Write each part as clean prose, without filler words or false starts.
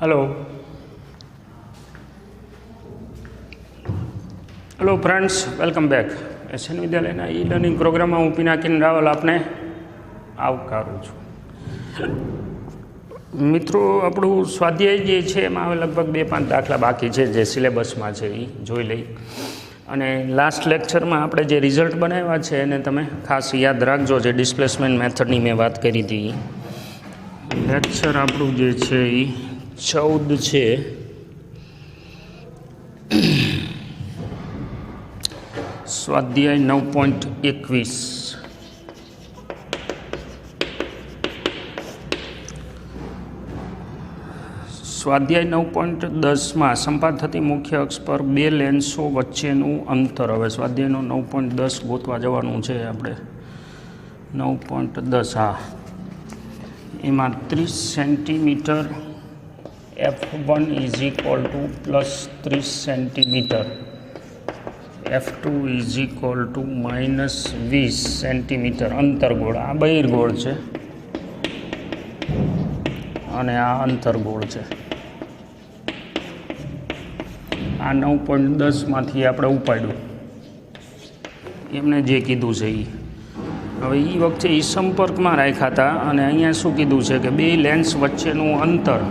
Hello hello friends, welcome back SN વિદ્યાલયના e learning પ્રોગ્રામમાં હું પિનાકિન રાવલ આપને આવકારું છું. મિત્રો, આપણું સ્વાધ્યાય જે છે એમાં હવે લગભગ 2-5 દાખલા બાકી છે જે સિલેબસમાં છે એ જોઈ લઈ. અને લાસ્ટ લેક્ચરમાં આપણે જે રિઝલ્ટ બનાવ્યા છે એને તમે ખાસ યાદ રાખજો. જે ડિસ્પ્લેસમેન્ટ મેથડની મેં વાત કરી હતી. લેક્ચર આપણું જે છે એ 14 છે. સ્વાધ્યાય 9.21. સ્વાધ્યાય 9.10માં સંપાત થતી મુખ્ય અક્ષ પર બે લેન્સો વચ્ચેનું અંતર. હવે સ્વાધ્યાયનો 9.10 ગોતવા જવાનું છે આપણે. 9.10 હા, એમાં 30 centimetre F1 is equal to plus 30 centimetre, F2 is equal to minus 20 centimetre અંતરગોળ. આ બહિર્ગોળ છે અને આ અંતરગોળ છે. આ 9.10માંથી આપણે ઉપાડ્યું એમને જે કીધું છે એ. હવે એ વખતે એ સંપર્કમાં રાખ્યા હતા અને અહીંયા શું કીધું છે કે બે લેન્સ વચ્ચેનું અંતર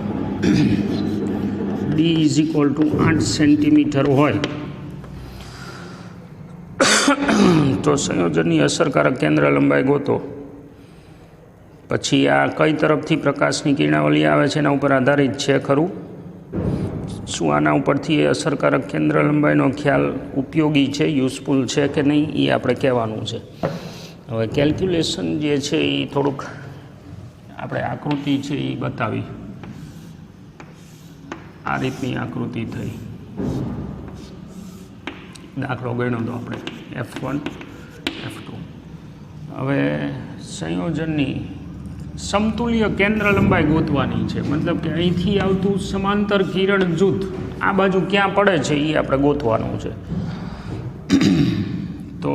D is equal two 8 centimetre હોય તો સંયોજનની અસરકારક કેન્દ્ર લંબાઈ ગોતો. પછી આ કઈ તરફથી પ્રકાશની કિરણાવલી આવે છે એના ઉપર આધારિત છે ખરું. શું આના ઉપરથી એ અસરકારક કેન્દ્ર લંબાઈનો ખ્યાલ ઉપયોગી છે, યુઝફુલ છે કે નહીં, એ આપણે કહેવાનું છે. હવે કેલ્ક્યુલેશન જે છે એ થોડુંક આપણે આકૃતિ છે એ બતાવી. આ રીતની આકૃતિ થઈ. દાખલો ગણ્યો તો આપણે F1 F2. હવે સંયોજનની સમતુલ્ય કેન્દ્ર લંબાઈ ગોતવાની છે. મતલબ કે અહીંથી આવતું સમાંતર કિરણ જૂથ આ બાજુ ક્યાં પડે છે એ આપણે ગોતવાનું છે. તો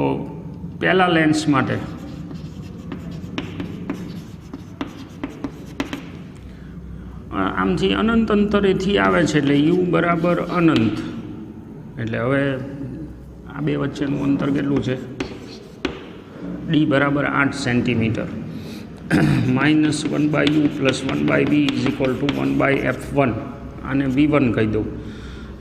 પહેલા લેન્સ માટે આમથી અનંત અંતરેથી આવે છે એટલે U બરાબર અનંત. એટલે હવે આ બે વચ્ચેનું અંતર કેટલું છે? D બરાબર 8 centimetre. Minus 1/u plus 1/v is equal two 1/f1. આને V1 કહી દઉં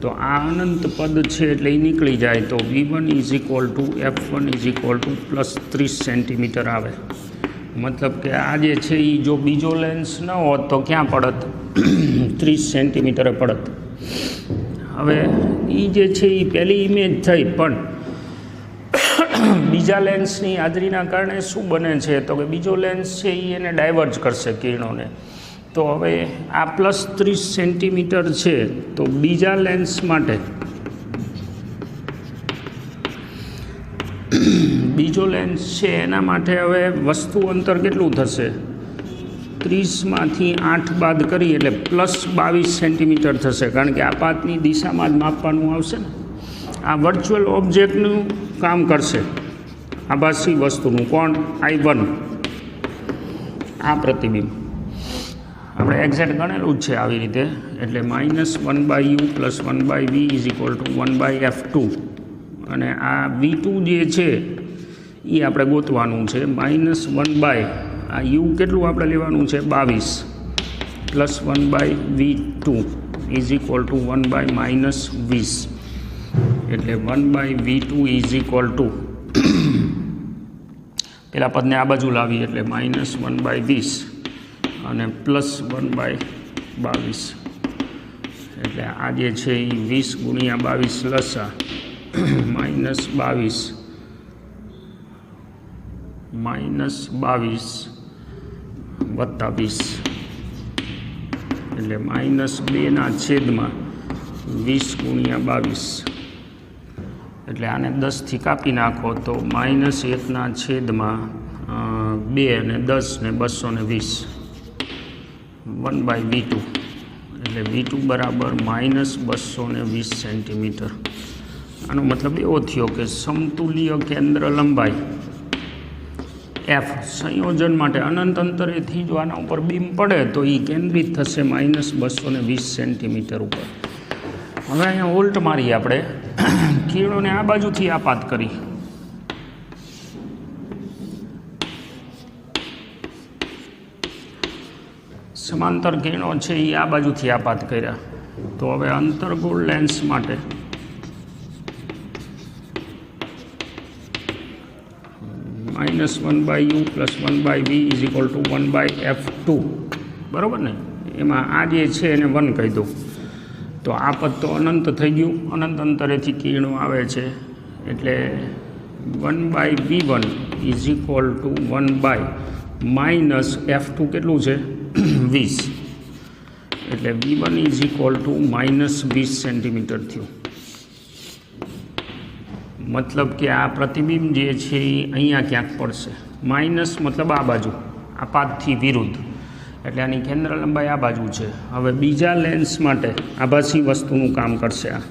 તો આ અનંત પદ છે એટલે એ નીકળી જાય તો V1 is equal two F1 is equal to plus 30 centimetre આવે. મતલબ કે આ જે છે એ જો બીજો લેન્સ ન હોત તો ક્યાં પડત? 30 સેન્ટીમીટરે પડત. હવે એ જે છે એ પહેલી ઇમેજ થઈ, પણ બીજા લેન્સની હાજરીના કારણે શું બને છે તો કે બીજો લેન્સ છે એ એને ડાયવર્જ કરશે કિરણોને. તો હવે આ પ્લસ 30 સેન્ટીમીટર છે તો બીજા લેન્સ માટે બીજો લેન્સ છે એના માટે હવે વસ્તુ અંતર કેટલું થશે? 30માંથી 8 બાદ કરી એટલે પ્લસ 22 સેન્ટીમીટર થશે. કારણ કે આપાતની દિશામાં જ માપવાનું આવશે ને. આ વર્ચ્યુઅલ ઓબ્જેક્ટનું કામ કરશે, આભાસી વસ્તુનું. કોણ? I1. આ પ્રતિબિંબ આપણે એક્ઝેક્ટ ગણેલું જ છે આવી રીતે. એટલે minus 1/u plus 1/v is equal two 1/f2. અને આ V2 જે છે એ આપણે ગોતવાનું છે. માઇનસ 1/ આ u કેટલું આપણે લેવાનું છે? 22 plus 1/v2 is equal two 1/-20. એટલે 1/v2 ઇઝ ઇક્વલ ટુ પેલા પદને આ બાજુ લાવી એટલે માઇનસ 1/20 અને પ્લસ 1/22. એટલે આ જે છે એ 20 ગુણ્યા 22 લસા માઇનસ 22 વત્તા 20 એટલે માઇનસ 2/20 ગુણ્યા 22. એટલે આને 10થી કાપી નાખો તો માઇનસ 1/2 અને 10 ને 220 1/v2. એટલે V2 બરાબર માઇનસ 220 સેન્ટીમીટર. આનો મતલબ એવો થયો કે સમતુલ્ય કેન્દ્ર લંબાઈ એફ સંયોજન માટે અનંત અંતરેથી જો આના ઉપર બીમ પડે તો એ કેન્દ્રિત થશે -220 સેન્ટીમીટર ઉપર. હવે અહીંયા ઉલટ મારી આપણે કિરણોને આ બાજુથી આપાત કરી. સમાંતર કિરણો છે એ આ બાજુથી આપાત કર્યા. તો હવે અંતર્ગોળ લેન્સ માટે -1/u + 1/v = 1/f2 બરાબર ને. એમાં આ જે છે એને 1 કહી દઉં તો આ પદ તો અનંત થઈ ગયું. અનંત અંતરેથી કિરણો આવે છે એટલે 1/v1 = 1/-f2 કેટલું છે 20. એટલે v1 = -20 સેન્ટીમીટર થયું. મતલબ કે આ પ્રતિબિંબ જે છે એ અહીંયા ક્યાંક પડશે. માઇનસ મતલબ આ બાજુ આપાતથી વિરુદ્ધ, એટલે આની કેન્દ્ર લંબાઈ આ બાજુ છે. હવે બીજા લેન્સ માટે આભાસી વસ્તુનું કામ કરશે આ.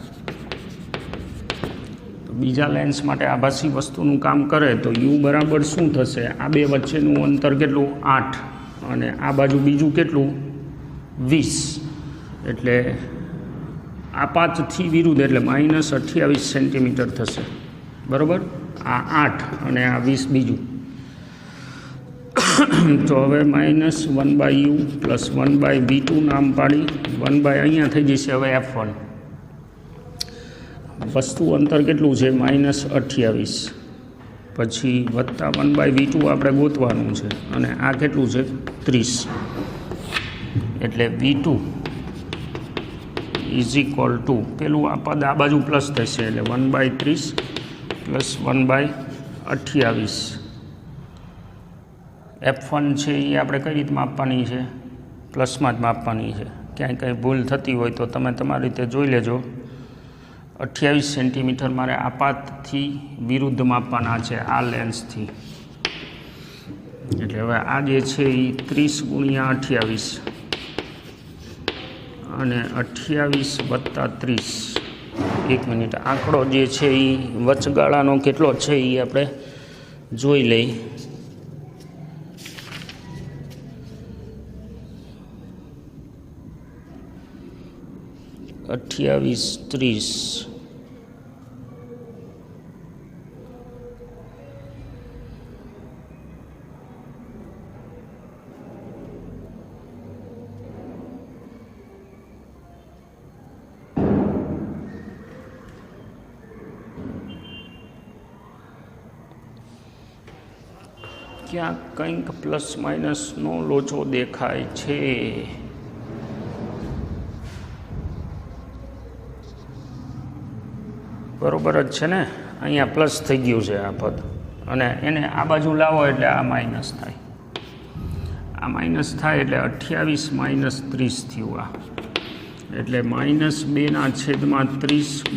તો બીજા લેન્સ માટે આભાસી વસ્તુનું કામ કરે તો યુ બરાબર શું થશે? આ બે વચ્ચેનું અંતર કેટલું 8 અને આ બાજુ બીજું કેટલું 20. એટલે આપાતથી વિરુદ્ધ એટલે -28 સેન્ટીમીટર થશે. બરાબર. આ 8 અને આ 20 બીજું. તો હવે -1/u + 1/v2 નામ પાડી 1/ અહીંયા થઈ જશે હવે f1. વસ્તુ અંતર કેટલું છે -28, પછી વત્તા 1/v2 આપણે ગોતવાનું છે અને આ કેટલું છે 30. એટલે v2 = પેલું આ પદ આ બાજુ પ્લસ થશે એટલે 1/30 + 1/28. f1 છે એ આપણે કઈ રીતે માપવાની છે? પ્લસમાં જ માપવાની છે. ક્યાંય કંઈ ભૂલ થતી હોય તો તમે તમારી રીતે જોઈ લેજો. 28 સેન્ટીમીટર મારે આપાતથી વિરુદ્ધ માપવાના છે આ લેન્સથી. એટલે હવે આ જે છે એ 30 × 28 અને 28 + 30. 1 મિનિટ. આંકડો જે છે એ વચગાળાનો કેટલો છે એ આપણે જોઈ લઈ. 28 30. ક્યાંક કંઈક પ્લસ માઇનસનો લોચો દેખાય છે. બરોબર જ છે ને. અહીંયા પ્લસ થઈ ગયું છે આ પદ અને એને આ બાજુ લાવો એટલે આ માઇનસ થાય. આ માઇનસ થાય એટલે 28 - 30 થયું આ. એટલે -2/30 ×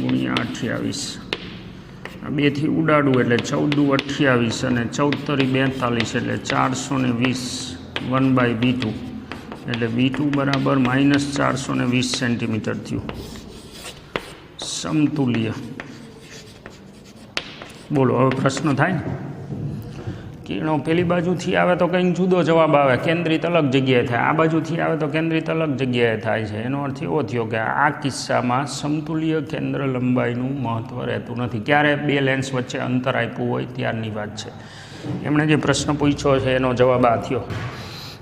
28. આ 2થી ઉડાડવું એટલે 14 × 28 અને 14 × 42 એટલે 420 1/v2. એટલે v2 બરાબર -420 સેન્ટીમીટર થયું. સમતુલ્ય. બોલો હવે પ્રશ્ન થાય ને. કિરણો પેલી બાજુથી આવે તો કંઈક જુદો જવાબ આવે, કેન્દ્રિત અલગ જગ્યાએ થાય. આ બાજુથી આવે તો કેન્દ્રિત અલગ જગ્યાએ થાય છે. એનો અર્થ એવો થયો કે આ કિસ્સામાં સમતુલ્ય કેન્દ્ર લંબાઈનું મહત્ત્વ રહેતું નથી. ક્યારે બે લેન્સ વચ્ચે અંતર આપ્યું હોય ત્યારની વાત છે. એમણે જે પ્રશ્ન પૂછ્યો છે એનો જવાબ આ થયો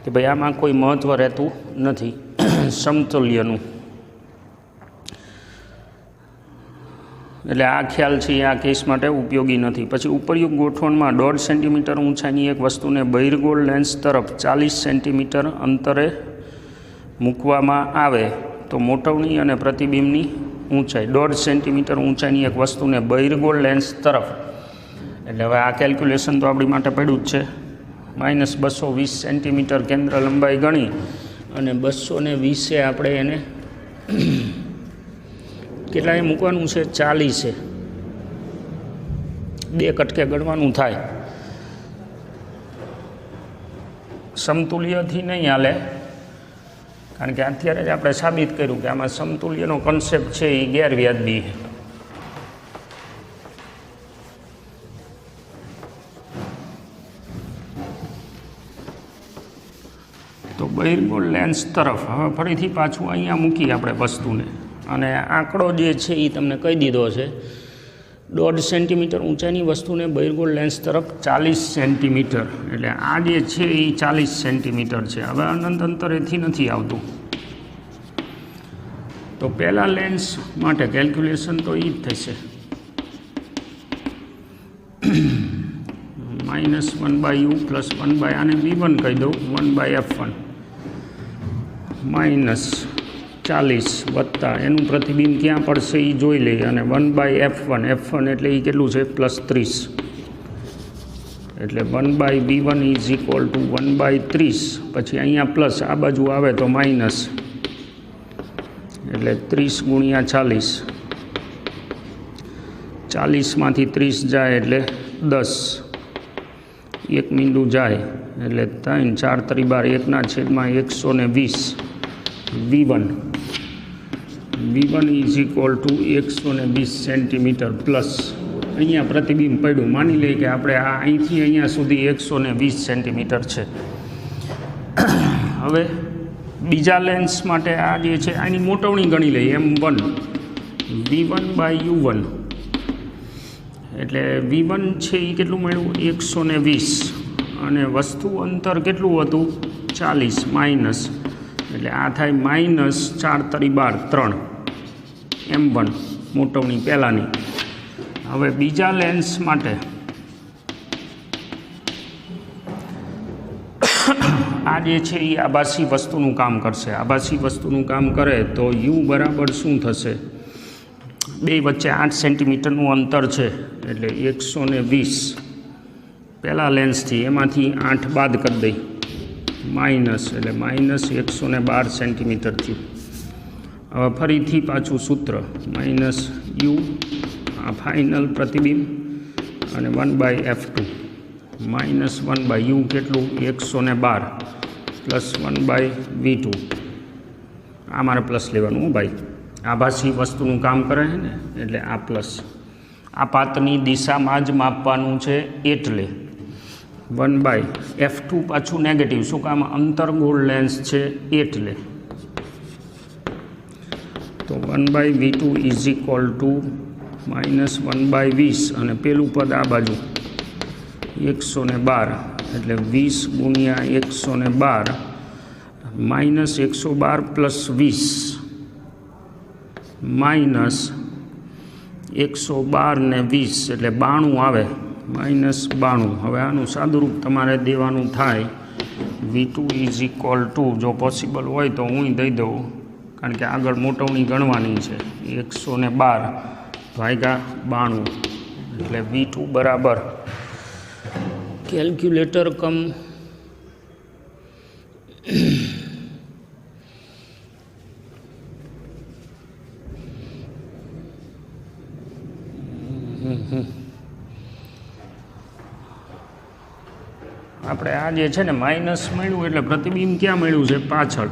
કે ભાઈ આમાં કોઈ મહત્ત્વ રહેતું નથી સમતુલ્યનું. એટલે આ ખ્યાલ છે આ કેસ માટે ઉપયોગી નથી. પછી ઉપરયુક્ત ગોઠવણમાં 1.5 સેન્ટીમીટર ઊંચાઈની એક વસ્તુને બહિર્ગોળ લેન્સ તરફ 40 સેન્ટીમીટર અંતરે મૂકવામાં આવે તો મોટવણી અને પ્રતિબિંબની ઊંચાઈ 1.5 સેન્ટીમીટર ઊંચાઈની એક વસ્તુને બહિર્ગોળ લેન્સ તરફ. એટલે હવે આ કેલ્ક્યુલેશન તો આપણી માટે પડ્યું જ છે. -220 સેન્ટીમીટર કેન્દ્ર લંબાઈ ગણી અને 220 આપણે એને કેટલાએ મૂકવાનું છે 40. 2 કટકે ગણવાનું થાય. સમતુલ્યથી નહીં હાલે, કારણ કે અત્યારે જ આપણે સાબિત કર્યું કે આમાં સમતુલ્યનો કોન્સેપ્ટ છે એ ગેરવ્યાજબી છે. તો બહિર્ગોળ લેન્સ તરફ હવે ફરીથી પાછું અહીંયા મૂકી આપણે વસ્તુને અને આંકડો જે છે એ તમને કહી દીધો છે 1.5 સેન્ટીમીટર ઊંચાઈની વસ્તુને બહિર્ગોળ લેન્સ તરફ 40 સેન્ટીમીટર એટલે આ જે છે એ 40 સેન્ટીમીટર છે. હવે અનંત અંતરેથી નથી આવતું તો પહેલાં લેન્સ માટે કેલ્ક્યુલેશન તો એ જ થશે -1/u + 1/ આને v1 કહી દઉં 1/f1 -40 વત્તા એનું પ્રતિબિંબ ક્યાં પડશે એ જોઈ લઈએ અને 1/f1 એટલે એ કેટલું છે +30 એટલે 1/v1 = 1/30 પછી અહીંયા પ્લસ આ બાજુ આવે તો માઇનસ એટલે 30 × 40 40માંથી 30 જાય એટલે 10 એક મીંડું જાય એટલે 3 4 × 12 1/120 v1 = 120 સેન્ટીમીટર પ્લસ અહીંયા પ્રતિબિંબ પડ્યું માની લઈએ કે આપણે આ અહીંથી અહીંયા સુધી 120 સેન્ટીમીટર છે. હવે બીજા લેન્સ માટે આ જે છે આની મોટવણી ગણી લઈએ m1 v1/u1 એટલે v1 છે એ કેટલું મળ્યું 120 અને વસ્તુ અંતર કેટલું હતું 40 માઇનસ એટલે આ થાય -4 × 12 3 m1 મોટવણી પહેલાંની. હવે બીજા લેન્સ માટે આ જે છે એ આભાસી વસ્તુનું કામ કરશે. આભાસી વસ્તુનું કામ કરે તો u બરાબર શું થશે બે વચ્ચે 8 સેન્ટીમીટરનું અંતર છે એટલે 120 પહેલાં લેન્સથી એમાંથી 8 બાદ કરી દઈ માઇનસ એટલે -112 સેન્ટીમીટર થયું. હવે ફરીથી પાછું સૂત્ર -u આ ફાઇનલ પ્રતિબિંબ અને 1/f2 -1/u કેટલું 112 + 1/v2 આ મારે પ્લસ લેવાનું ભાઈ આભાસી વસ્તુનું કામ કરે છે ને એટલે આ પ્લસ આ પાતની દિશામાં જ માપવાનું છે એટલે 1/f2 પાછું નેગેટિવ શું કામ અંતર્ગોળ લેન્સ છે એટલે તો 1/v2 = -1/20 અને પેલું પદ આ બાજુ 112 એટલે 20 × 112 -112 + 20 -112 ને 20 એટલે 92 આવે -92. હવે આનું સાદુરૂપ તમારે દેવાનું થાય v2 = જો પોસિબલ હોય તો હું દઈ દઉં કારણ કે આગળ મોટવણી ગણવાની છે 112 ભાગ્યા 92 એટલે v2 બરાબર કેલ્ક્યુલેટર કમ આપણે આ જે છે ને માઇનસ મળ્યું એટલે પ્રતિબિંબ ક્યાં મળ્યું છે પાછળ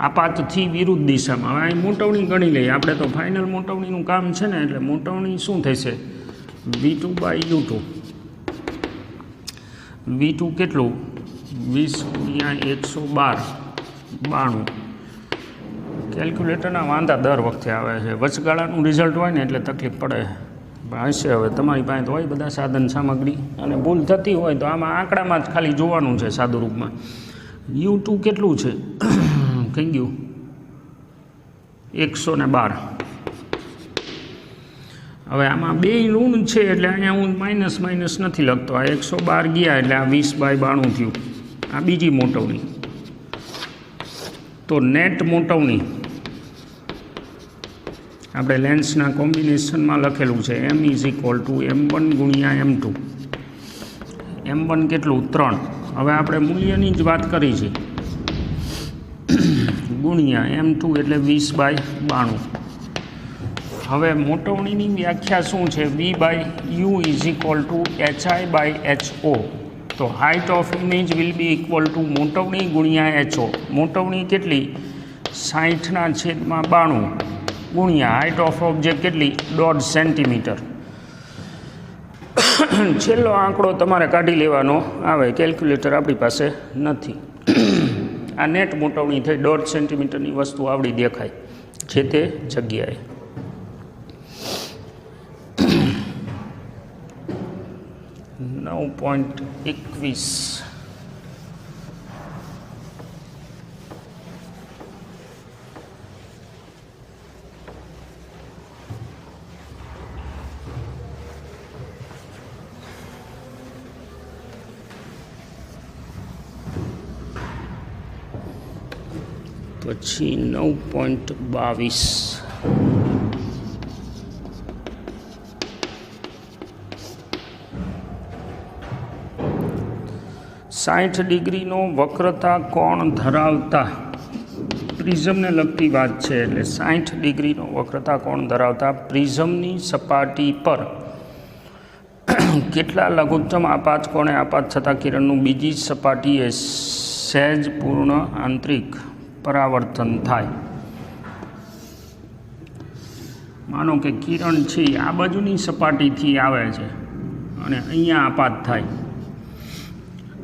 આપાતથી વિરુદ્ધ દિશામાં. હવે અહીં મોટવણી ગણી લઈએ આપણે તો ફાઇનલ મોટવણીનું કામ છે ને એટલે મોટવણી શું થશે v2/u2 v2 કેટલું 20 × 112 92. કેલ્ક્યુલેટરના વાંધા દર વખતે આવે છે વચગાળાનું રિઝલ્ટ હોય ને એટલે તકલીફ પડે હશે. હવે તમારી પાસે તો હોય બધા સાધન સામગ્રી અને ભૂલ થતી હોય તો આમાં આંકડામાં જ ખાલી જોવાનું છે સાદુરૂપમાં. u2 કેટલું છે થઈ ગયું 112. હવે આમાં બે ઋણ છે એટલે અહીંયા હું માઇનસ નથી લખતો આ 112 ગયા એટલે આ 20/92 થયું. આ બીજી મોટવણી તો નેટ મોટવણી આપણે લેન્સના કોમ્બિનેશનમાં લખેલું છે m = m1 × m2 m1 કેટલું 3. હવે આપણે મૂલ્યની જ વાત કરી છે ગુણ્યા m2 એટલે 20/92. હવે મોટવણીની વ્યાખ્યા શું છે v/u = hi/ho. તો height of image will be equal to મોટવણી ગુણ્યા ho. મોટવણી કેટલી 60/92 ગુણ્યા હાઇટ ઓફ ઓબ્જેક્ટ કેટલી 1.5 સેન્ટીમીટર. છેલ્લો આંકડો તમારે કાઢી લેવાનો આવે કેલ્ક્યુલેટર આપણી પાસે નથી. આ નેટ મોટવણી થઈ 1.5 સેન્ટીમીટરની વસ્તુ આવડી દેખાય છે તે જગ્યાએ. .21 પછી 9.22 60 ડિગ્રીનો વક્રતા કોણ ધરાવતા પ્રિઝમને લગતી વાત છે. એટલે 60 ડિગ્રીનો વક્રતા કોણ ધરાવતા પ્રિઝમની સપાટી પર કેટલા લઘુત્તમ આપાત કોણે આપાત થતા કિરણનું બીજી સપાટીએ સહેજ પૂર્ણ આંતરિક પરાવર્તન થાય. માનો કે કિરણ છે આ બાજુની સપાટીથી આવે છે અને અહીંયા આપાત થાય.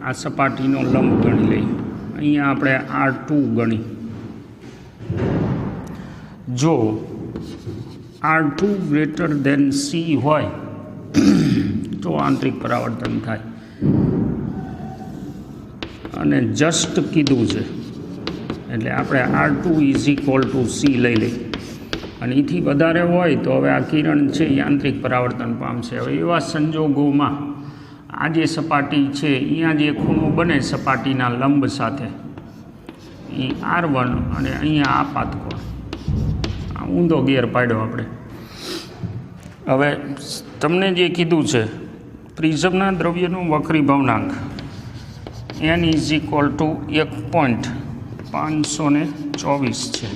આ સપાટીનો લંબ ગણી લઈ. અહીંયા આપણે R2 ગણી. જો R2 ગ્રેટર દેન C હોય તો આંતરિક પરાવર્તન થાય. અને જસ્ટ કીધું છે એટલે આપણે R2 = C લઈ લઈ. અને એથી વધારે હોય તો હવે આ કિરણ છે એ આંતરિક પરાવર્તન પામશે. હવે એવા સંજોગોમાં આ જે સપાટી છે અહીંયા જે ખૂણો બને સપાટીના લંબ સાથે એ R1 અને અહીંયા આપાત કોણ. આ ઊંધો ગેર પાડ્યો આપણે. હવે તમને જે કીધું છે પ્રિઝમના દ્રવ્યનો વક્રીભવનાંક n = 1.524 છે.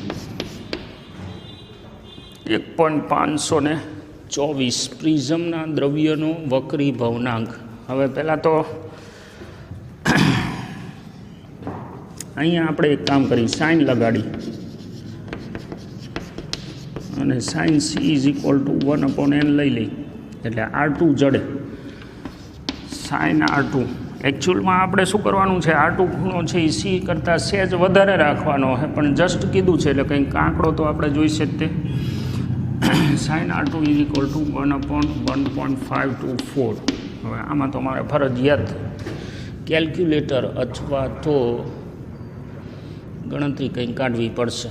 1.524 પ્રિઝમના દ્રવ્યનો વક્રીભવનાંક. હવે પહેલાં તો અહીંયા આપણે એક કામ કરી સાઇન લગાડી અને સાઇન C = 1/n લઈ લઈ એટલે R2 જડે. સાઇન R2 એકચ્યુઅલમાં આપણે શું કરવાનું છે R2 ખૂણો છે એ C કરતાં સહેજ વધારે રાખવાનો છે પણ જસ્ટ કીધું છે એટલે કંઈક આંકડો તો આપણે જોઈશે જ તે. Sign R2 = 1/1.524. હવે આમાં તો મારે ફરજિયાત કેલ્ક્યુલેટર અથવા તો ગણતરી કંઈ કાઢવી પડશે.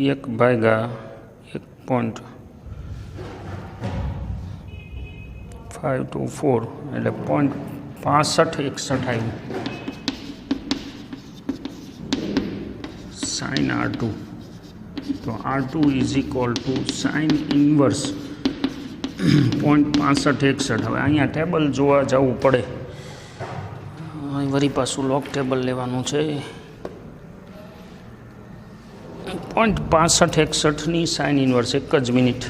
1/1.524 એટલે 0.6561 આવ્યું. સાઇન R2 તો R2 = સાઇન ઇન્વર્સ 0.6561. હવે અહીંયા ટેબલ જોવા જવું પડે. વળી પાછું લોક ટેબલ લેવાનું છે. 0.6561ની સાઇન ઇન્વર્સ. એક જ મિનિટ.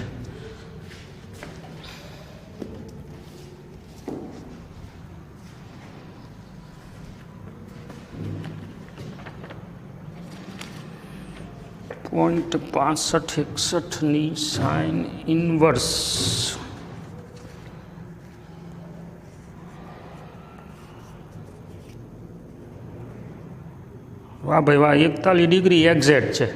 .6561ની સાઇન ઇન્વર્સ વાહ ભાઈ વાહ 41 ડિગ્રી એક્ઝેક્ટ છે.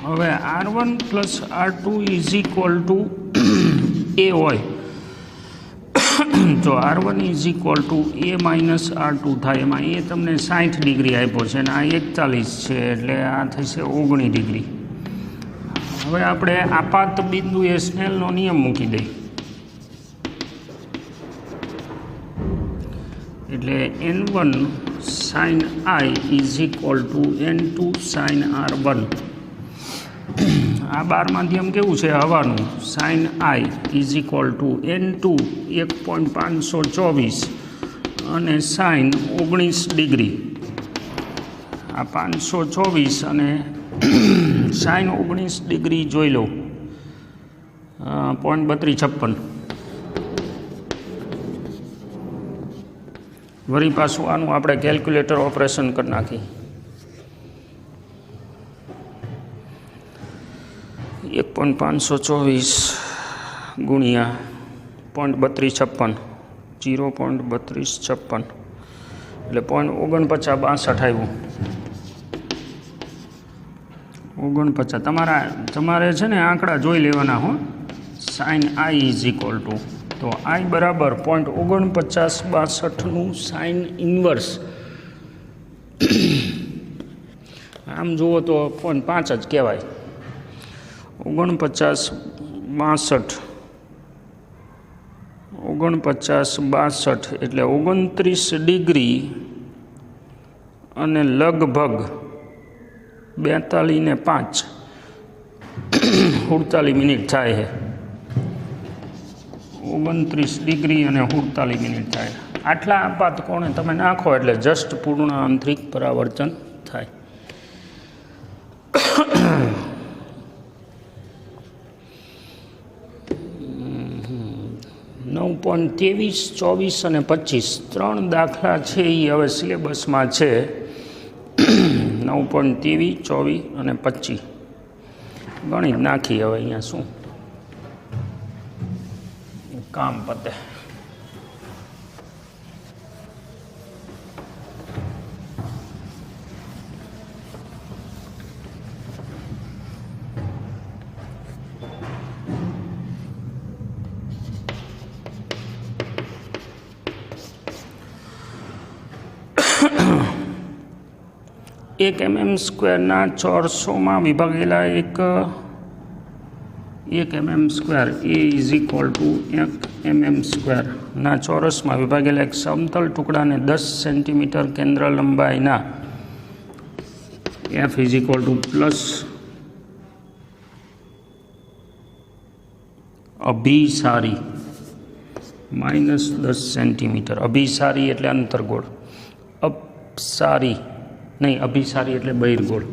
હવે R1 + R2 = A હોય તો R1 = A - R2 થાય. એમાં એ તમને 60 ડિગ્રી આપ્યો છે અને આ 41 છે એટલે આ થશે 19 ડિગ્રી. હવે આપણે આપાત બિંદુએ સ્નેલનો નિયમ મૂકી દઈએ એટલે N1 sin I = N2 sin R1. આ 12 માધ્યમ કેવું છે હવાનું. sin I = N2 1.524 અને sin 19 ડિગ્રી. આ 524 અને sin 19 ડિગ્રી જોઈ લો 0.3256. વળી પાછું આનું આપણે કેલ્ક્યુલેટર ઓપરેશન કરી નાખી. 1.524 ગુણ્યા 0.3256 0.3256 એટલે 0.4962 આવ્યું. 49 તમારે છે ને આંકડા જોઈ લેવાના હો. Sine I is equal to તો આઈ બરાબર 0.4962નું સાઇન ઇન્વર્સ આમ જુઓ તો 0.5 જ કહેવાય. 4962 એટલે 29 ડિગ્રી અને લગભગ 42 ને 5 48 મિનિટ થાય છે. 29 ડિગ્રી અને 48 મિનિટ થાય. આટલા આપાત કોણે તમે નાખો એટલે જસ્ટ પૂર્ણ આંતરિક પરાવર્તન થાય. નવ 23, 24 અને 25 3 દાખલા છે એ હવે સિલેબસમાં છે. 9.23, 24 અને 25 ગણિત નાખી. હવે અહીંયા શું કામ પતે. એક mm² ચોરસોમાં વિભાગેલા એક mm² A is equal two 1 mm² ના ચોરસમાં વિભાગેલા એક સમતલ ટુકડાને 10 સેન્ટીમીટર કેન્દ્ર લંબાઈના f is equal to plus અભિસારી માઇનસ 10 સેન્ટીમીટર. અભિસારી એટલે અંતર્ગોળ, અપસારી નહીં, અભિસારી એટલે બહિર્ગોળ.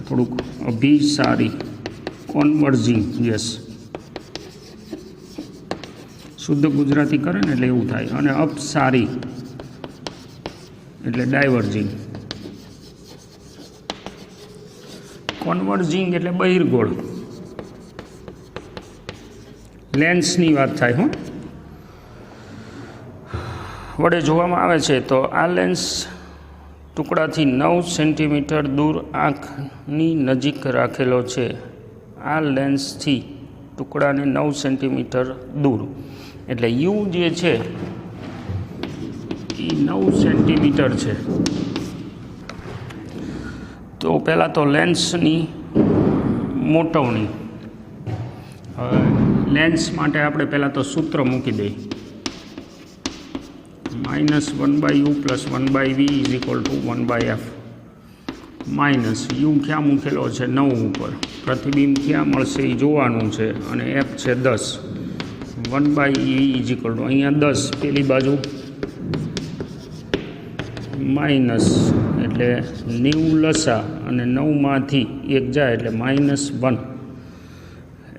થોડુંક અભિસારી કોન્વર્જિંગ, યસ, શુદ્ધ ગુજરાતી કરે ને એટલે એવું થાય. અને અપસારી એટલે ડાયવર્જિંગ. કોન્વર્જિંગ એટલે બહિર્ગોળ. લેન્સની વાત થાય હો વડે જોવામાં આવે છે. તો આ લેન્સ ટુકડાથી 9 સેન્ટીમીટર દૂર આંખની નજીક રાખેલો છે. આ લેન્સથી ટુકડાને 9 સેન્ટીમીટર દૂર એટલે યુ જે છે એ 9 સેન્ટીમીટર છે. તો પહેલાં તો લેન્સની મોટવણી. હવે લેન્સ માટે આપણે પહેલાં તો સૂત્ર મૂકી દઈએ. -1/u + 1/v is equal two 1/f. Minus you ક્યાં મૂકેલો છે? 9 ઉપર. પ્રતિબિંબ ક્યાં મળશે એ જોવાનું છે. અને f છે 10. 1/e ઇઝ ઇક્વલ ટુ અહીંયા 10 પેલી બાજુ માઇનસ એટલે 90 લસા અને 9માંથી 1 જાય એટલે -1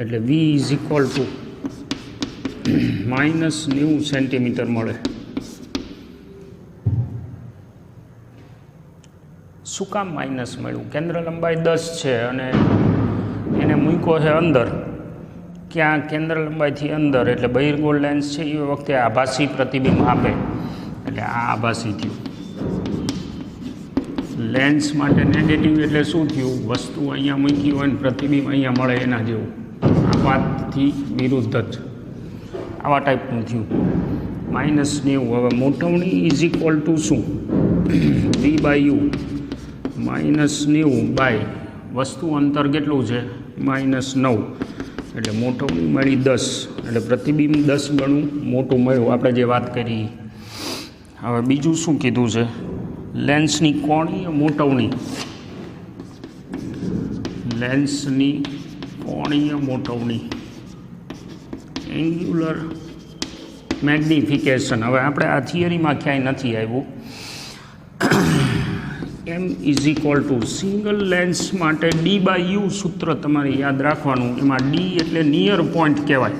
એટલે v is equal two -90 centimetre મળે. શું કામ માઇનસ મળ્યું? કેન્દ્ર લંબાઈ 10 છે અને એને મૂક્યો છે અંદર. ક્યાં? કેન્દ્ર લંબાઈથી અંદર. એટલે બહિર્ગોળ લેન્સ છે એ વખતે આભાસી પ્રતિબિંબ આપે એટલે આ આભાસી થયું. લેન્સ માટે નેગેટિવ એટલે શું થયું? વસ્તુ અહીંયા મૂકી હોય ને પ્રતિબિંબ અહીંયા મળે એના જેવું. આ વાતથી વિરુદ્ધ જ આવા ટાઈપનું થયું. -90. હવે મોટવણી ઇઝ ઇક્વલ ટુ શું? v/u -90 બાય વસ્તુ અંતર કેટલું છે? -9 એટલે મોટવણી મળી 10 એટલે પ્રતિબિંબ 10 ગણું મોટું મળ્યું આપણે જે વાત કરી. હવે બીજું શું કીધું છે? લેન્સની કોણીય મોટવણી. લેન્સની કોણીય મોટવણી, એન્ગ્યુલર મેગ્નિફિકેશન. હવે આપણે આ થિયરીમાં ક્યાંય નથી આવ્યું. m is equal to single lens માટે d/u સૂત્ર તમારે યાદ રાખવાનું. એમાં d એટલે નિયર પોઈન્ટ કહેવાય.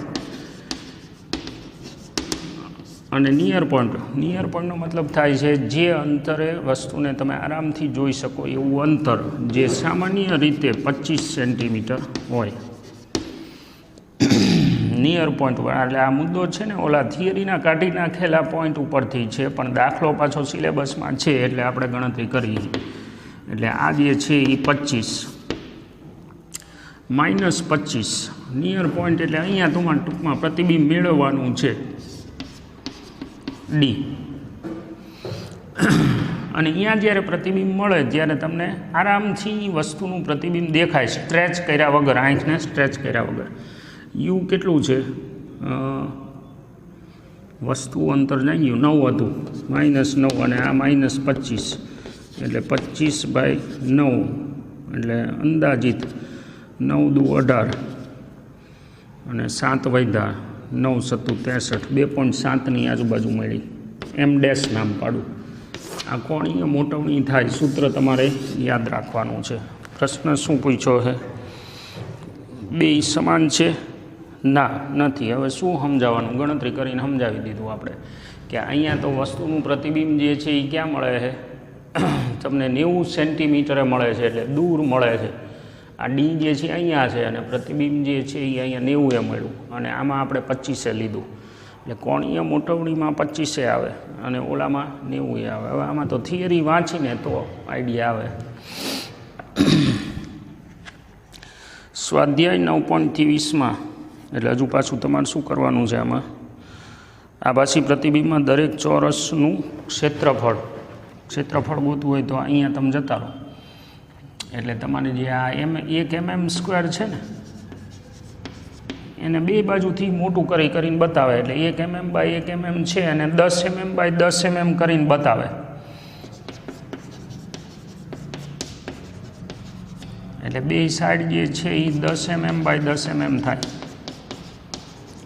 અને નિયર પોઈન્ટનો મતલબ થાય છે જે અંતરે વસ્તુને તમે આરામથી જોઈ શકો એવું અંતર, જે સામાન્ય રીતે 25 સેન્ટીમીટર હોય. નિયર પોઈન્ટ એટલે આ મુદ્દો છે ને ઓલા થિયરીના કાઢી નાખેલા પોઈન્ટ ઉપરથી છે, પણ દાખલો પાછો સિલેબસમાં છે એટલે આપણે ગણતરી કરી. એટલે આ જે છે એ 25 -25 નિયર પોઈન્ટ એટલે અહીંયા તમારે ટૂંકમાં પ્રતિબિંબ મેળવવાનું છે ડી. અને અહીંયા જ્યારે પ્રતિબિંબ મળે ત્યારે તમને આરામથી વસ્તુનું પ્રતિબિંબ દેખાય, સ્ટ્રેચ કર્યા વગર, આંખને સ્ટ્રેચ કર્યા વગર. યુ કેટલું છે? વસ્તુ અંતર જાણી ગયું 9 હતું, -9 અને આ -25 એટલે 25/9 એટલે અંદાજિત 9 દુ 18 અને 7 વધ્યા 9 સત્તુ 63, 2.7ની આજુબાજુ મળી. એમ ડેશ નામ પાડું. આ કોણીય મોટવણી થાય સૂત્ર તમારે યાદ રાખવાનું છે. પ્રશ્ન શું પૂછ્યો છે? બે સમાન છે? ના, નથી. હવે શું સમજાવવાનું? ગણતરી કરીને સમજાવી દીધું આપણે કે અહીંયા તો વસ્તુનું પ્રતિબિંબ જે છે એ ક્યાં મળે છે? તમને 90 સેન્ટીમીટરે મળે છે, એટલે દૂર મળે છે. આ ડી જે છે અહીંયા છે અને પ્રતિબિંબ જે છે એ અહીંયા 90 મળ્યું અને આમાં આપણે 25 લીધું. એટલે કોણીય મોટવણીમાં 25 આવે અને ઓલામાં 90 આવે. હવે આમાં તો થિયરી વાંચીને તો આઈડિયા આવે. સ્વાધ્યાય 9.23માં એટલે હજુ પાછું તમારે શું કરવાનું છે આમાં? આભાસી પ્રતિબિંબમાં દરેક ચોરસનું ક્ષેત્રફળ ગોતવું હોય તો અહીંયા તમે જતા રહો. એટલે તમારે જે આ 1 mm² છે ને એને બે બાજુથી મોટું કરીને બતાવે. એટલે 1 mm × 1 mm છે અને 10 mm × 10 mm કરીને બતાવે. એટલે બે સાઈડ જે છે એ 10 mm × 10 mm થાય.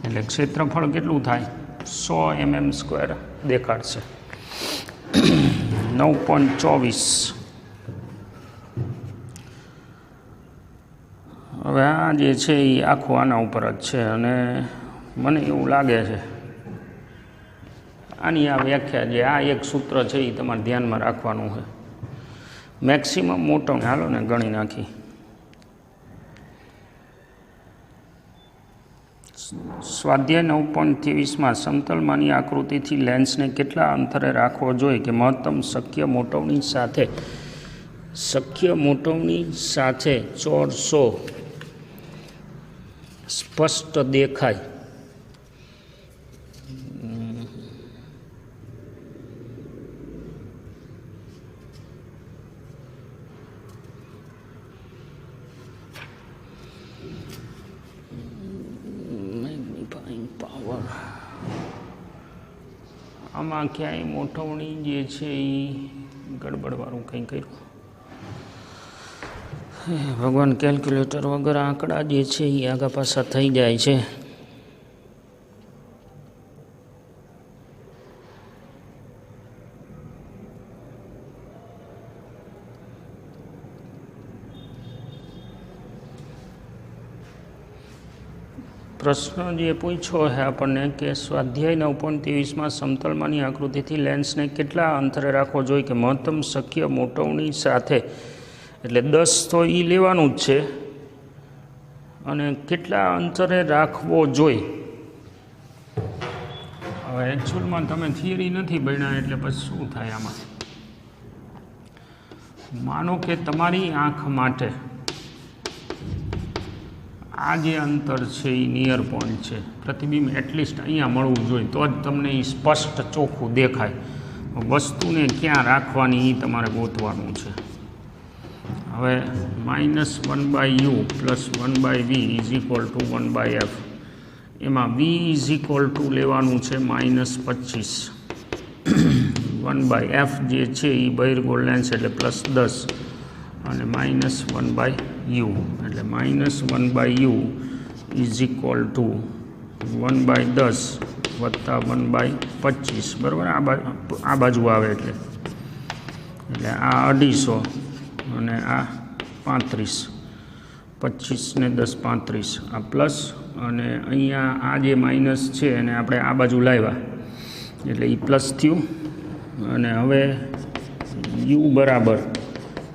એટલે ક્ષેત્રફળ કેટલું થાય? 100 mm² દેખાડશે. 9.24. હવે આ જે છે એ આખું આના ઉપર જ છે અને મને એવું લાગે છે આની આ વ્યાખ્યા જે આ એક સૂત્ર છે એ તમારે ધ્યાનમાં રાખવાનું છે. મેક્સિમમ મોટો હાલો ને ગણી નાખી. સ્વાધ્યાય 9.23માં સમતલમાંની આકૃતિથી લેન્સને કેટલા અંતરે રાખવો જોઈએ કે મહત્તમ શક્ય મોટવણી સાથે ચોરસો સ્પષ્ટ દેખાય? મેગ્નિફાઈંગ પાવર આમાં ક્યાંય મોટવણી જે છે એ ગડબડવાળું કંઈ કર્યું. ભગવાન કેલ્ક્યુલેટર વગર આંકડા જે છે એ આગા પાછા થઈ જાય છે. પ્રશ્ન જે પૂછ્યો છે આપણને કે સ્વાધ્યાય 9.23માં સમતલમાંની આકૃતિથી લેન્સને કેટલા અંતરે રાખવો જોઈએ કે મહત્તમ શક્ય મોટવણી સાથે? એટલે 10 તો એ લેવાનું જ છે અને કેટલા અંતરે રાખવો જોઈએ. હવે એકચ્યુઅલમાં તમે થિયરી નથી ભણ્યા એટલે પછી શું થાય આમાં? માનો કે તમારી આંખ માટે આ જે અંતર છે એ નિયર પોઈન્ટ છે. પ્રતિબિંબ એટલીસ્ટ અહીંયા મળવું જોઈએ તો જ તમને એ સ્પષ્ટ ચોખ્ખું દેખાય. વસ્તુને ક્યાં રાખવાની એ તમારે ગોતવાનું છે. હવે -1/u + 1/v = 1/f. એમાં v = લેવાનું છે -25. 1/f જે છે એ બહિર્ગોળ લેન્સ એટલે +10 અને -1/u એટલે -1/u = 1/10 વત્તા 1/25. બરાબર? આ બાજુ આવે એટલે આ 250 અને આ 35. 25 ને 10 35. આ પ્લસ અને અહીંયા આ જે માઇનસ છે એને આપણે આ બાજુ લાવ્યા એટલે એ પ્લસ થયું. અને હવે u બરાબર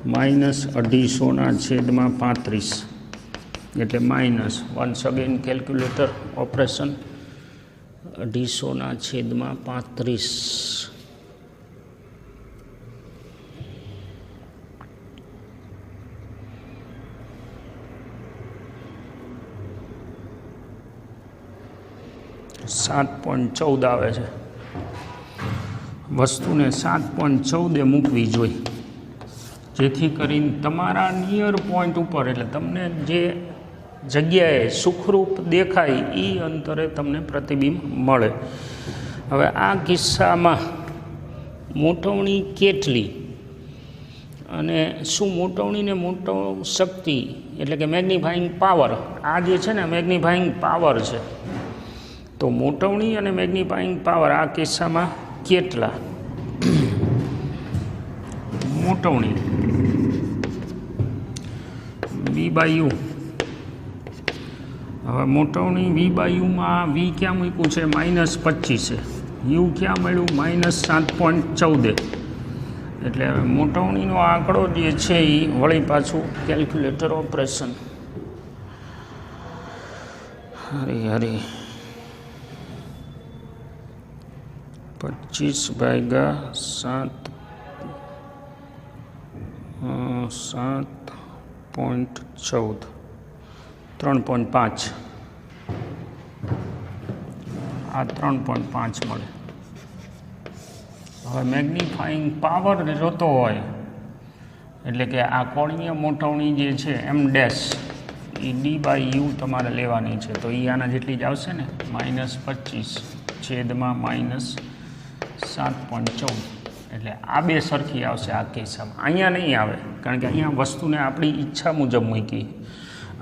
-250/35 એટલે minus. Once again calculator operation. 250/35. $7.14 આવે છે. વસ્તુને 7.14 મૂકવી જોઈએ, જેથી કરીને તમારા નિયર પોઈન્ટ ઉપર, એટલે તમને જે જગ્યાએ સુખરૂપ દેખાય એ અંતરે તમને પ્રતિબિંબ મળે. હવે આ કિસ્સામાં મોટવણી કેટલી અને શું મોટવણીને મોટો શક્તિ એટલે કે મેગ્નિફાઈંગ પાવર, આ જે છે ને મેગ્નિફાઈંગ પાવર છે, તો મોટવણી અને મેગ્નિફાઈંગ પાવર આ કિસ્સામાં કેટલા? મોટવણી V/U. હવે મોટવણી V/Uમાં V ક્યાં મૂક્યું છે? -25 છે. U ક્યાં મળ્યું? -7.14. એટલે મોટવણીનો આંકડો જે છે એ વળી પાછું કેલ્ક્યુલેટર ઓપરેશન. હરી 25/7 7.14 3.5. આ 3.5 મળે. હવે મેગ્નિફાઈંગ પાવર જોતો હોય એટલે કે આ કોણીય મોટવણી જે છે M' એ D/U તમારે લેવાની છે, તો એ આના જેટલી જ આવશે ને, -25/-7.14. એટલે આ બે સરખી આવશે આ કિસ્સામાં. અહીંયા નહીં આવે, કારણ કે અહીંયા વસ્તુને આપણી ઈચ્છા મુજબ મૂકી,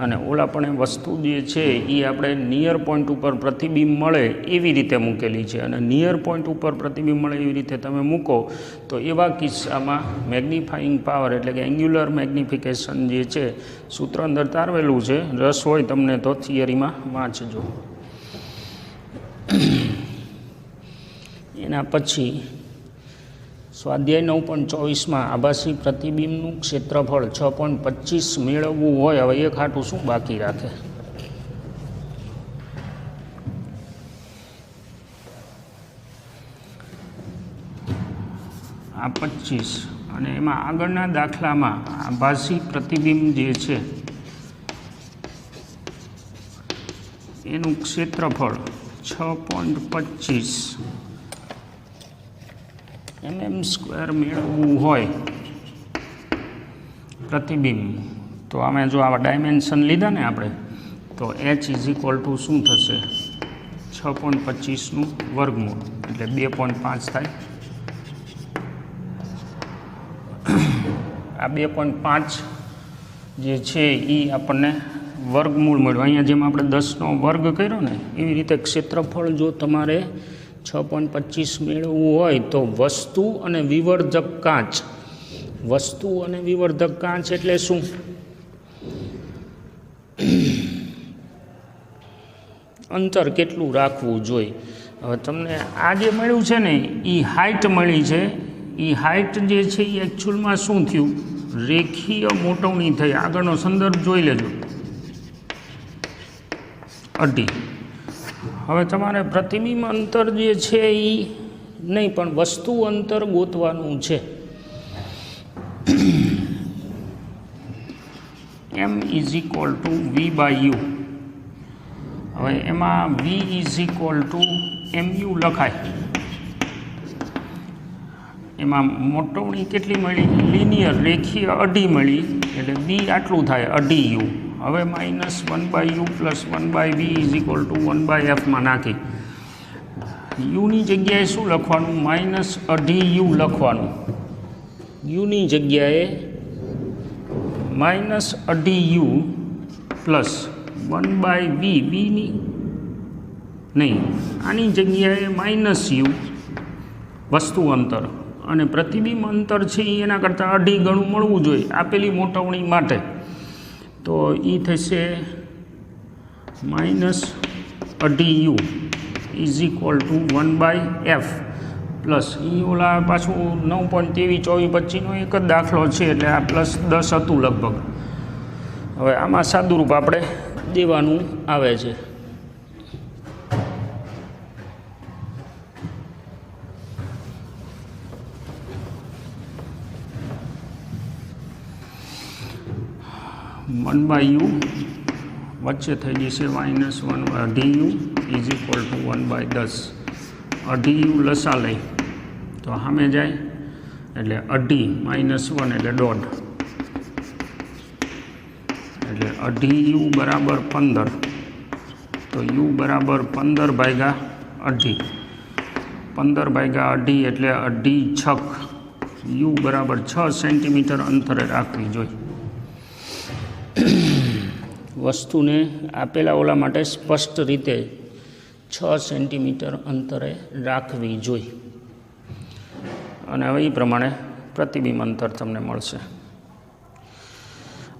અને ઓલા પણ વસ્તુ જે છે એ આપણે નિયર પોઈન્ટ ઉપર પ્રતિબિંબ મળે એવી રીતે મૂકેલી છે, અને નિયર પોઈન્ટ ઉપર પ્રતિબિંબ મળે એવી રીતે તમે મૂકો તો એવા કિસ્સામાં મેગ્નિફાઈંગ પાવર એટલે કે એન્ગ્યુલર મેગ્નિફિકેશન જે છે સૂત્ર અંદર તારવેલું છે. રસ હોય તમને તો થિયરીમાં વાંચજો. એના પછી સ્વાધ્યાય 9.24માં આભાસી પ્રતિબિંબનું ક્ષેત્રફળ 6.25 મેળવવું હોય. હવે એક હાટું શું બાકી રાખે? આ 25, અને એમાં આગળના દાખલામાં આભાસી પ્રતિબિંબ જે છે એનું ક્ષેત્રફળ 6.25 mm² મેળવવું હોય પ્રતિબિંબ, તો અમે જો આવા ડાયમેન્શન લીધા ને આપણે, તો H = શું થશે? 6.25નું વર્ગમૂળ એટલે 2.5 થાય. આ 2.5 જે છે એ આપણને વર્ગમૂળ મળ્યું. અહીંયા જેમ આપણે 10નો વર્ગ કર્યો ને એવી રીતે ક્ષેત્રફળ જો તમારે 6.25 મેળવવું હોય તો વસ્તુ અને વિવર્ધક કાચ. વસ્તુ અને વિવર્ધક કાચ એટલે શું? અંતર કેટલું રાખવું જોઈએ? હવે તમને આ જે મળ્યું છે ને એ હાઇટ મળી છે. એ હાઇટ જે છે એ એકચ્યુઅલમાં શું થયું? રેખીય મોટવણી થઈ. આગળનો સંદર્ભ જોઈ લેજો, 2.5. હવે તમારે પ્રતિબિંબ અંતર જે છે એ નહીં પણ વસ્તુ અંતર ગોતવાનું છે. M = V/U. હવે એમાં V = MU લખાય. એમાં મોટવણી કેટલી મળી? લિનિયર રેખીય 2.5 મળી, એટલે B આટલું થાય 2.5U. હવે -1/U + 1/V = 1/F માં નાખી યુની જગ્યાએ શું લખવાનું? -2.5U લખવાનું. યુની જગ્યાએ -2.5U + 1/V. વીની નહીં, આની જગ્યાએ -U વસ્તુ અંતર, અને પ્રતિબિંબ અંતર છે એ એના કરતાં 2.5 ગણું મળવું જોઈએ આપેલી મોટવણી માટે. તો એ થશે -2.5U = 1/F પ્લસ એ ઓલા પાછું 9.23 24 25નો એક જ દાખલો છે એટલે આ +10 હતું લગભગ. હવે આમાં સાદુરૂપ આપણે દેવાનું આવે છે. વન બાય યુ વચ્ચે થઈ જશે -1 અઢી યુ ઇઝ ઇક્વલ ટુ 1/10. અઢી યુ લસા લઈ તો સામે જાય એટલે અઢી -1 એટલે દોઢ, એટલે અઢી યુ બરાબર 15. તો યુ બરાબર 15 ભાગ્યા અઢી, 15 ભાગ્યા અઢી એટલે અઢી છક યુ બરાબર 6 સેન્ટીમીટર અંતરે રાખવી જોઈએ. વસ્તુને આપેલા ઓલા માટે સ્પષ્ટ રીતે 6 સેન્ટીમીટર અંતરે રાખવી જોઈએ. અને હવે એ પ્રમાણે પ્રતિબિંબ અંતર તમને મળશે.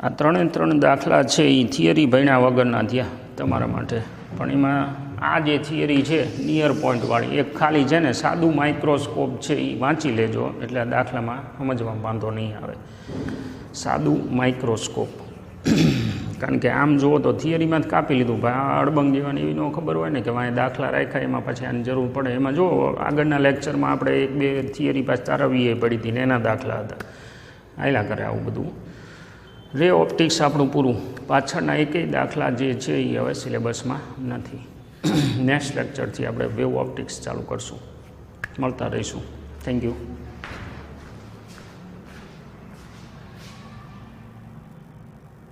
આ 3 દાખલા છે એ થિયરી ભણ્યા વગરના થયા તમારા માટે, પણ એમાં આ જે થિયરી છે નિયર પોઈન્ટવાળી એક ખાલી છે ને સાદું માઇક્રોસ્કોપ છે એ વાંચી લેજો એટલે આ દાખલામાં સમજવામાં વાંધો નહીં આવે. સાદું માઇક્રોસ્કોપ, કારણ કે આમ જુઓ તો થિયરીમાં જ કાપી લીધું ભાઈ, આ અડબંગ જેવાની એવી ન ખબર હોય ને કે વાંહે દાખલા રાખ્યા એમાં પછી આની જરૂર પડે. એમાં જુઓ આગળના લેક્ચરમાં આપણે 1-2 થિયરી પાછી તારવીએ પડી હતી ને એના દાખલા હતા. આયલા કરે આવું બધું. રે ઓપ્ટિક્સ આપણું પૂરું. પાછળના એકેય દાખલા જે છે એ હવે સિલેબસમાં નથી. નેક્સ્ટ લેક્ચરથી આપણે વેવ ઓપ્ટિક્સ ચાલુ કરશું. મળતા રહીશું. Thank you.